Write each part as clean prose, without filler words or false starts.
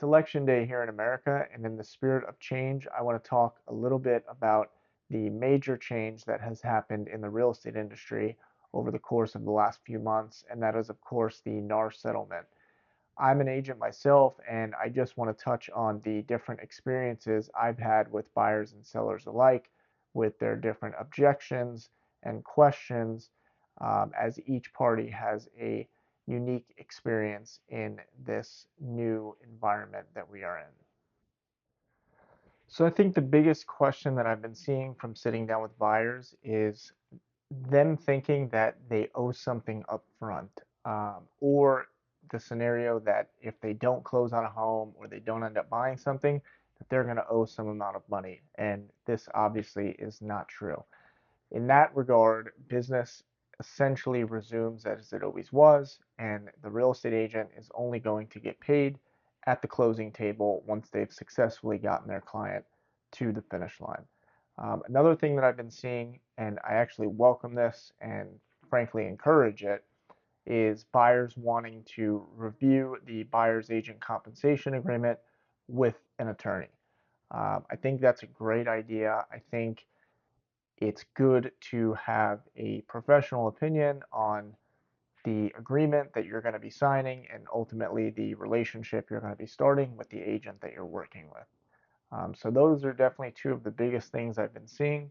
It's election day here in America, and in the spirit of change, I want to talk a little bit about the major change that has happened in the real estate industry over the course of the last few months, and that is, of course, the NAR settlement. I'm an agent myself, and I just want to touch on the different experiences I've had with buyers and sellers alike, with their different objections and questions, as each party has a unique experience in this new environment that we are in. So I think the biggest question that I've been seeing from sitting down with buyers is them thinking that they owe something up front, or the scenario that if they don't close on a home or they don't end up buying something, that they're going to owe some amount of money. And this obviously is not true. In that regard, business essentially resumes as it always was, and the real estate agent is only going to get paid at the closing table once they've successfully gotten their client to the finish line. Another thing that I've been seeing, and I actually welcome this and frankly encourage it, is buyers wanting to review the buyer's agent compensation agreement with an attorney. I think that's a great idea. I think it's good to have a professional opinion on the agreement that you're going to be signing and ultimately the relationship you're going to be starting with the agent that you're working with. So those are definitely two of the biggest things I've been seeing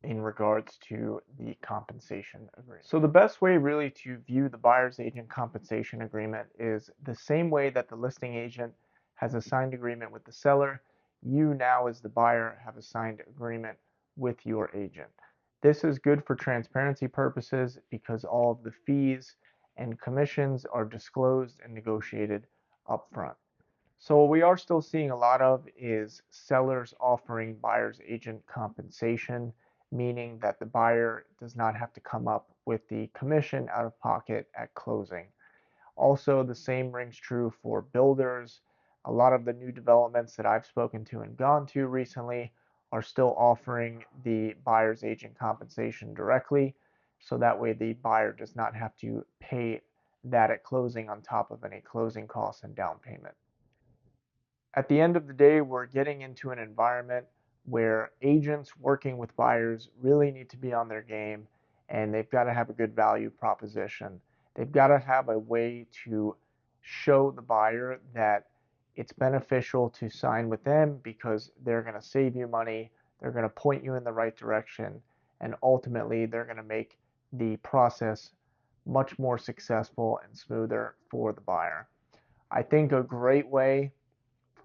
in regards to the compensation agreement. So the best way really to view the buyer's agent compensation agreement is the same way that the listing agent has a signed agreement with the seller. You now as the buyer have a signed agreement with your agent. This is good for transparency purposes because all of the fees and commissions are disclosed and negotiated upfront. So what we are still seeing a lot of is sellers offering buyer's agent compensation, meaning that the buyer does not have to come up with the commission out of pocket at closing. Also, the same rings true for builders. A lot of the new developments that I've spoken to and gone to recently are still offering the buyer's agent compensation directly, so that way the buyer does not have to pay that at closing on top of any closing costs and down payment. At the end of the day, we're getting into an environment where agents working with buyers really need to be on their game, and they've got to have a good value proposition. They've got to have a way to show the buyer that it's beneficial to sign with them because they're going to save you money, they're going to point you in the right direction, and ultimately they're going to make the process much more successful and smoother for the buyer. I think a great way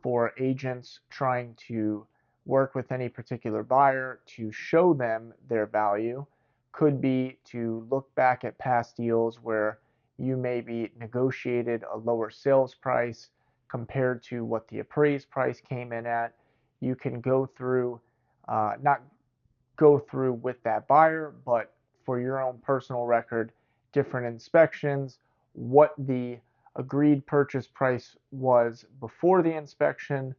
for agents trying to work with any particular buyer to show them their value could be to look back at past deals where you maybe negotiated a lower sales price compared to what the appraised price came in at. You can go through, not go through with that buyer, but for your own personal record, different inspections, what the agreed purchase price was before the inspection,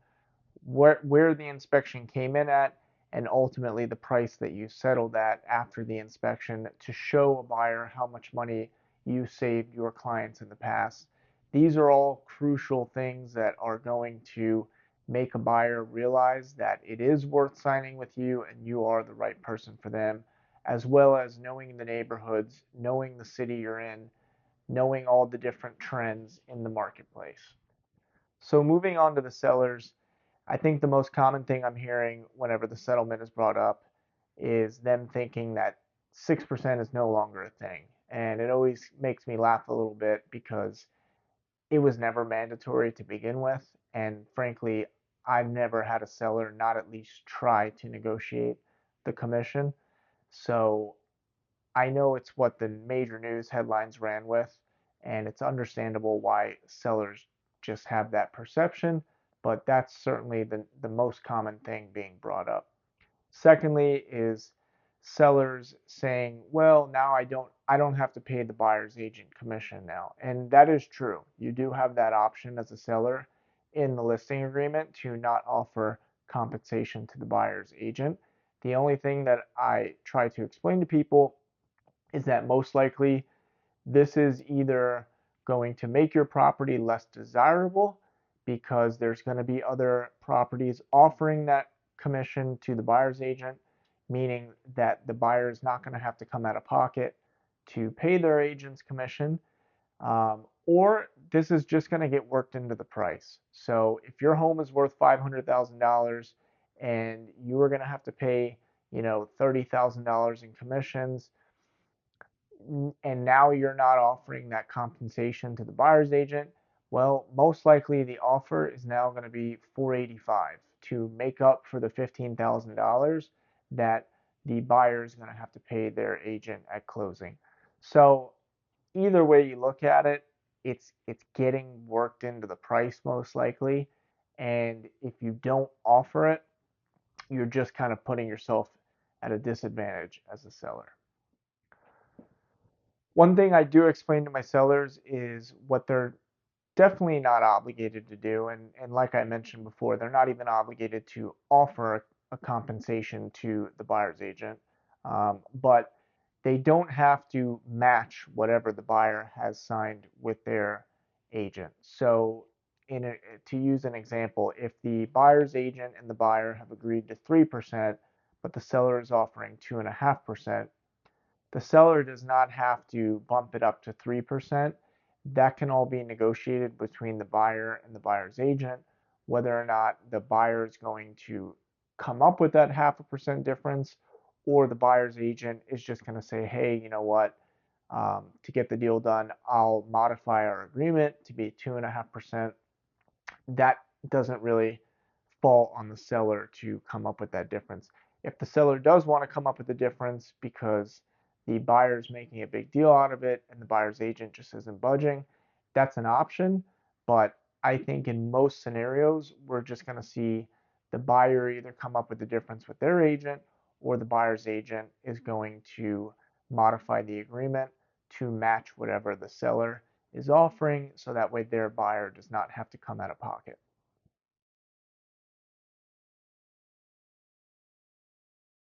where the inspection came in at, and ultimately the price that you settled at after the inspection to show a buyer how much money you saved your clients in the past. These are all crucial things that are going to make a buyer realize that it is worth signing with you and you are the right person for them, as well as knowing the neighborhoods, knowing the city you're in, knowing all the different trends in the marketplace. So moving on to the sellers, I think the most common thing I'm hearing whenever the settlement is brought up is them thinking that 6% is no longer a thing. And it always makes me laugh a little bit because it was never mandatory to begin with. And frankly, I've never had a seller not at least try to negotiate the commission. So I know it's what the major news headlines ran with, and it's understandable why sellers just have that perception, but that's certainly the most common thing being brought up. Secondly is sellers saying, well, now I don't have to pay the buyer's agent commission now. And that is true. You do have that option as a seller in the listing agreement to not offer compensation to the buyer's agent. The only thing that I try to explain to people is that most likely this is either going to make your property less desirable because there's going to be other properties offering that commission to the buyer's agent, meaning that the buyer is not going to have to come out of pocket to pay their agent's commission, or this is just going to get worked into the price. So if your home is worth $500,000 and you are going to have to pay, $30,000 in commissions, and now you're not offering that compensation to the buyer's agent, well, most likely the offer is now going to be 485 to make up for the $15,000 that the buyer is going to have to pay their agent at closing. So either way you look at it, it's getting worked into the price most likely. And if you don't offer it, you're just kind of putting yourself at a disadvantage as a seller. One thing I do explain to my sellers is what they're definitely not obligated to do. And like I mentioned before, they're not even obligated to offer a compensation to the buyer's agent. But they don't have to match whatever the buyer has signed with their agent. So, to use an example, if the buyer's agent and the buyer have agreed to 3%, but the seller is offering 2.5%, the seller does not have to bump it up to 3%. That can all be negotiated between the buyer and the buyer's agent, whether or not the buyer is going to come up with that 0.5% difference, or the buyer's agent is just going to say, hey, you know what, to get the deal done, I'll modify our agreement to be 2.5%. That doesn't really fall on the seller to come up with that difference. If the seller does want to come up with a difference because the buyer's making a big deal out of it and the buyer's agent just isn't budging, that's an option. But I think in most scenarios, we're just going to see the buyer either come up with the difference with their agent, or the buyer's agent is going to modify the agreement to match whatever the seller is offering, so that way their buyer does not have to come out of pocket.